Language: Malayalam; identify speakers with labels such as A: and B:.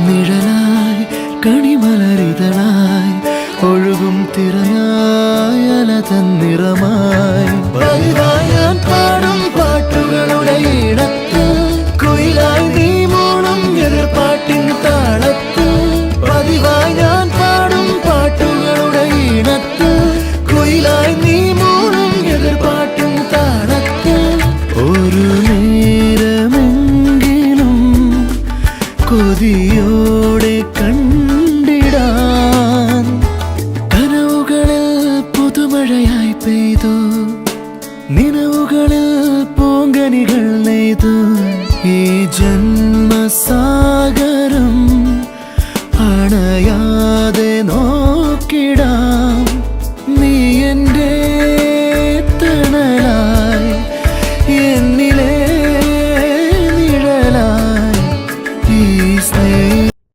A: നിഴലായി കണിമലരിതളായി ഒഴുകും തിരയായി അലതൻ നിറമായി പതിവായി ഞാൻ പാടും പാട്ടുകളുടെ ഇടത്ത് കുയിലായി നീ മൂളും എതിർപ്പാട്ടിൻ താളത്ത് പതിവായി ഞാൻ പാടും പാട്ടുകളുടെ ഇടത്ത് കുയിലായി നീ മൂളും എതിർപ്പാട്ടിൻ താളത്ത് ഒരു നേരമെങ്കിലും കൊതിയോടെ കണ്ടിടാൻ കനവുകളിൽ പുതുമഴയായി പെയ്തു നിലവുകളിൽ പൂങ്കനികൾ നെയ്തു ഈ ജന്മസാ